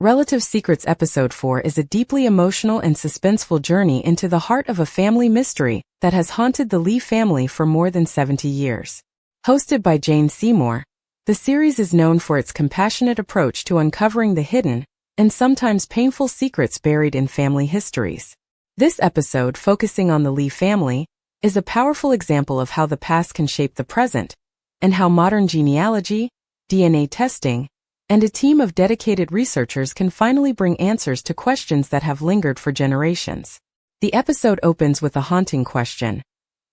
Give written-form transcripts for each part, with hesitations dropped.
Relative Secrets Episode 4 is a deeply emotional and suspenseful journey into the heart of a family mystery that has haunted the Lee family for more than 70 years. Hosted by Jane Seymour, the series is known for its compassionate approach to uncovering the hidden and sometimes painful secrets buried in family histories. This episode, focusing on the Lee family, is a powerful example of how the past can shape the present, and how modern genealogy, DNA testing, and a team of dedicated researchers can finally bring answers to questions that have lingered for generations. The episode opens with a haunting question.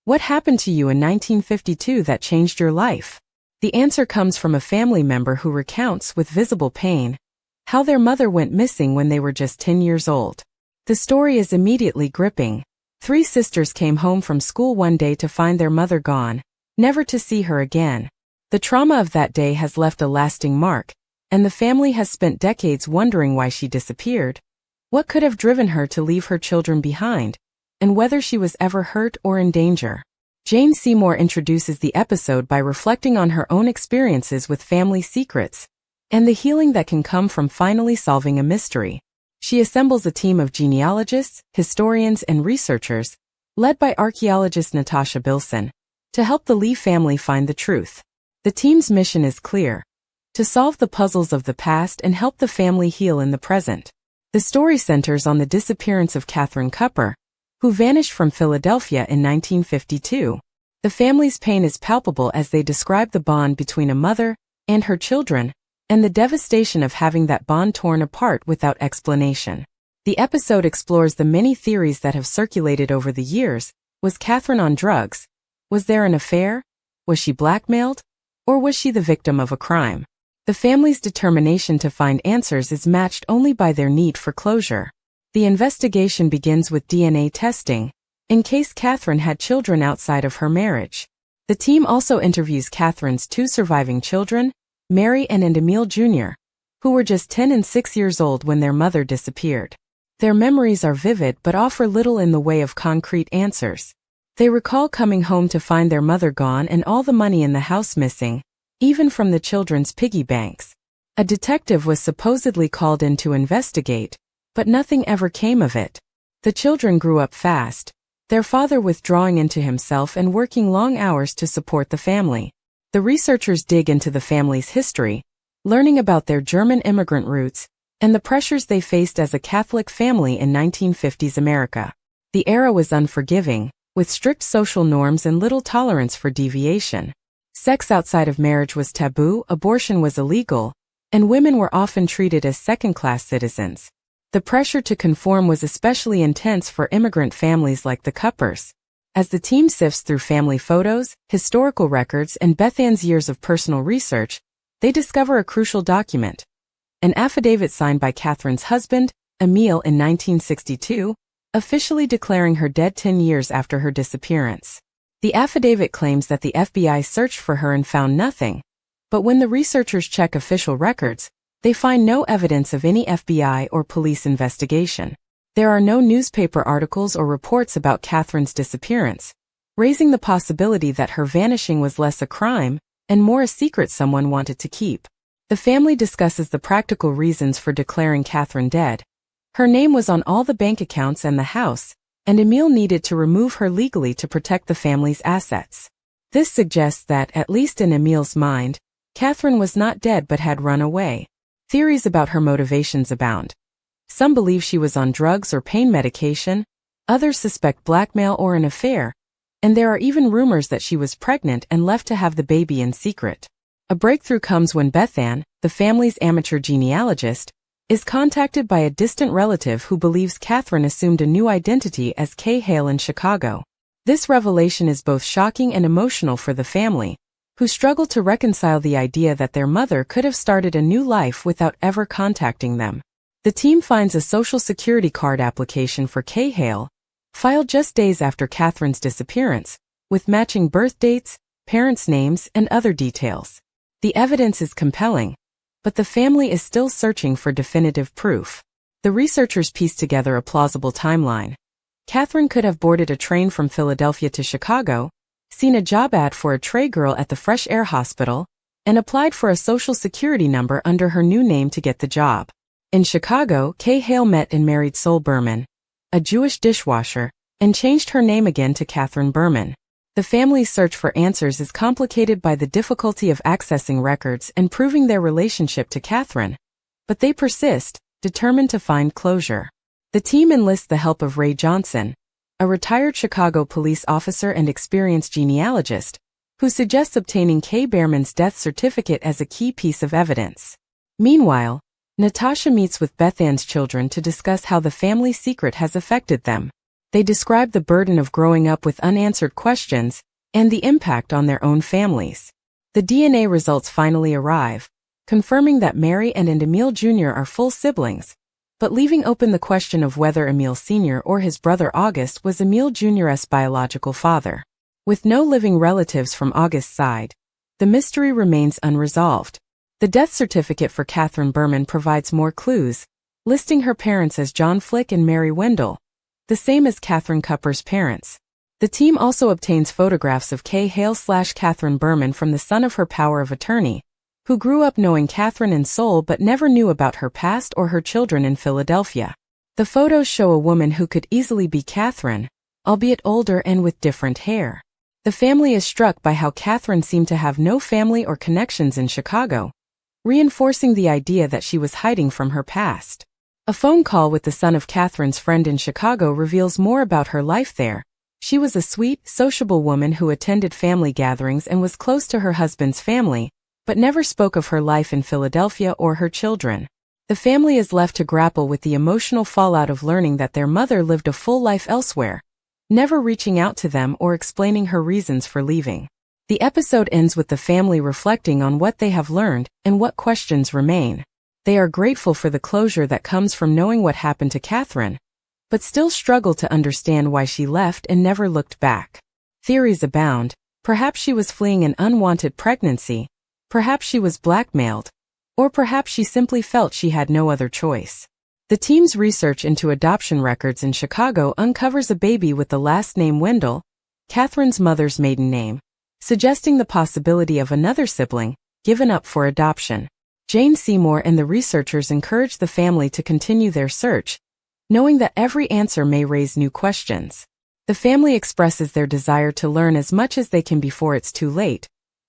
What happened to you in 1952 that changed your life? The answer comes from a family member who recounts with visible pain how their mother went missing when they were just 10 years old. The story is immediately gripping. Three sisters came home from school one day to find their mother gone, never to see her again. The trauma of that day has left a lasting mark, and the family has spent decades wondering why she disappeared, what could have driven her to leave her children behind, and whether she was ever hurt or in danger. Jane Seymour introduces the episode by reflecting on her own experiences with family secrets and the healing that can come from finally solving a mystery. She assembles a team of genealogists, historians, and researchers, led by archaeologist Natasha Bilson, to help the Lee family find the truth. The team's mission is clear: to solve the puzzles of the past and help the family heal in the present. The story centers on the disappearance of Catherine Cupper, who vanished from Philadelphia in 1952. The family's pain is palpable as they describe the bond between a mother and her children, and the devastation of having that bond torn apart without explanation. The episode explores the many theories that have circulated over the years. Was Catherine on drugs? Was there an affair? Was she blackmailed? Or was she the victim of a crime? The family's determination to find answers is matched only by their need for closure. The investigation begins with DNA testing, in case Catherine had children outside of her marriage. The team also interviews Catherine's two surviving children, Mary and Emil Jr., who were just 10 and 6 years old when their mother disappeared. Their memories are vivid but offer little in the way of concrete answers. They recall coming home to find their mother gone and all the money in the house missing, even from the children's piggy banks. A detective was supposedly called in to investigate, but nothing ever came of it. The children grew up fast, their father withdrawing into himself and working long hours to support the family. The researchers dig into the family's history, learning about their German immigrant roots and the pressures they faced as a Catholic family in 1950s America. The era was unforgiving, with strict social norms and little tolerance for deviation. Sex outside of marriage was taboo, abortion was illegal, and women were often treated as second-class citizens. The pressure to conform was especially intense for immigrant families like the Cuppers. As the team sifts through family photos, historical records, and Bethan's years of personal research, they discover a crucial document: an affidavit signed by Catherine's husband, Emil, in 1962, officially declaring her dead 10 years after her disappearance. The affidavit claims that the FBI searched for her and found nothing, but when the researchers check official records, they find no evidence of any FBI or police investigation. There are no newspaper articles or reports about Catherine's disappearance, raising the possibility that her vanishing was less a crime and more a secret someone wanted to keep. The family discusses the practical reasons for declaring Catherine dead. Her name was on all the bank accounts and the house, and Emil needed to remove her legally to protect the family's assets. This suggests that, at least in Emil's mind, Catherine was not dead but had run away. Theories about her motivations abound. Some believe she was on drugs or pain medication, others suspect blackmail or an affair, and there are even rumors that she was pregnant and left to have the baby in secret. A breakthrough comes when Bethan, the family's amateur genealogist, is contacted by a distant relative who believes Catherine assumed a new identity as Kay Hale in Chicago. This revelation is both shocking and emotional for the family, who struggle to reconcile the idea that their mother could have started a new life without ever contacting them. The team finds a Social Security card application for Kay Hale, filed just days after Catherine's disappearance, with matching birth dates, parents' names, and other details. The evidence is compelling, but the family is still searching for definitive proof. The researchers piece together a plausible timeline. Catherine could have boarded a train from Philadelphia to Chicago, seen a job ad for a tray girl at the Fresh Air Hospital, and applied for a Social Security number under her new name to get the job. In Chicago, Kay Hale met and married Sol Berman, a Jewish dishwasher, and changed her name again to Catherine Berman. The family's search for answers is complicated by the difficulty of accessing records and proving their relationship to Catherine, but they persist, determined to find closure. The team enlists the help of Ray Johnson, a retired Chicago police officer and experienced genealogist, who suggests obtaining Kay Berman's death certificate as a key piece of evidence. Meanwhile, Natasha meets with Beth Ann's children to discuss how the family secret has affected them. They describe the burden of growing up with unanswered questions and the impact on their own families. The DNA results finally arrive, confirming that Mary and Emil Jr. are full siblings, but leaving open the question of whether Emil Sr. or his brother August was Emil Jr.'s biological father. With no living relatives from August's side, the mystery remains unresolved. The death certificate for Catherine Berman provides more clues, listing her parents as John Flick and Mary Wendell, the same as Catherine Cupper's parents. The team also obtains photographs of Kay Hale/Catherine Berman from the son of her power of attorney, who grew up knowing Catherine and Sol but never knew about her past or her children in Philadelphia. The photos show a woman who could easily be Catherine, albeit older and with different hair. The family is struck by how Catherine seemed to have no family or connections in Chicago, reinforcing the idea that she was hiding from her past. A phone call with the son of Catherine's friend in Chicago reveals more about her life there. She was a sweet, sociable woman who attended family gatherings and was close to her husband's family, but never spoke of her life in Philadelphia or her children. The family is left to grapple with the emotional fallout of learning that their mother lived a full life elsewhere, never reaching out to them or explaining her reasons for leaving. The episode ends with the family reflecting on what they have learned and what questions remain. They are grateful for the closure that comes from knowing what happened to Catherine, but still struggle to understand why she left and never looked back. Theories abound. Perhaps she was fleeing an unwanted pregnancy, perhaps she was blackmailed, or perhaps she simply felt she had no other choice. The team's research into adoption records in Chicago uncovers a baby with the last name Wendell, Catherine's mother's maiden name, suggesting the possibility of another sibling, given up for adoption. Jane Seymour and the researchers encourage the family to continue their search, knowing that every answer may raise new questions. The family expresses their desire to learn as much as they can before it's too late,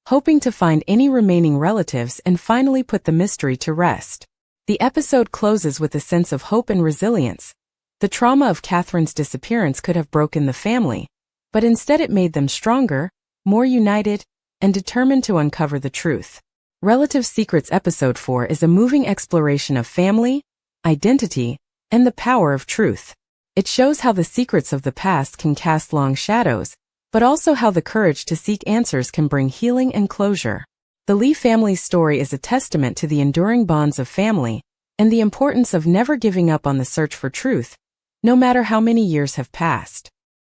hoping to find any remaining relatives and finally put the mystery to rest. The episode closes with a sense of hope and resilience. The trauma of Catherine's disappearance could have broken the family, but instead it made them stronger, more united, and determined to uncover the truth. Relative Secrets Episode 4 is a moving exploration of family, identity, and the power of truth. It shows how the secrets of the past can cast long shadows, but also how the courage to seek answers can bring healing and closure. The Lee family's story is a testament to the enduring bonds of family and the importance of never giving up on the search for truth, no matter how many years have passed.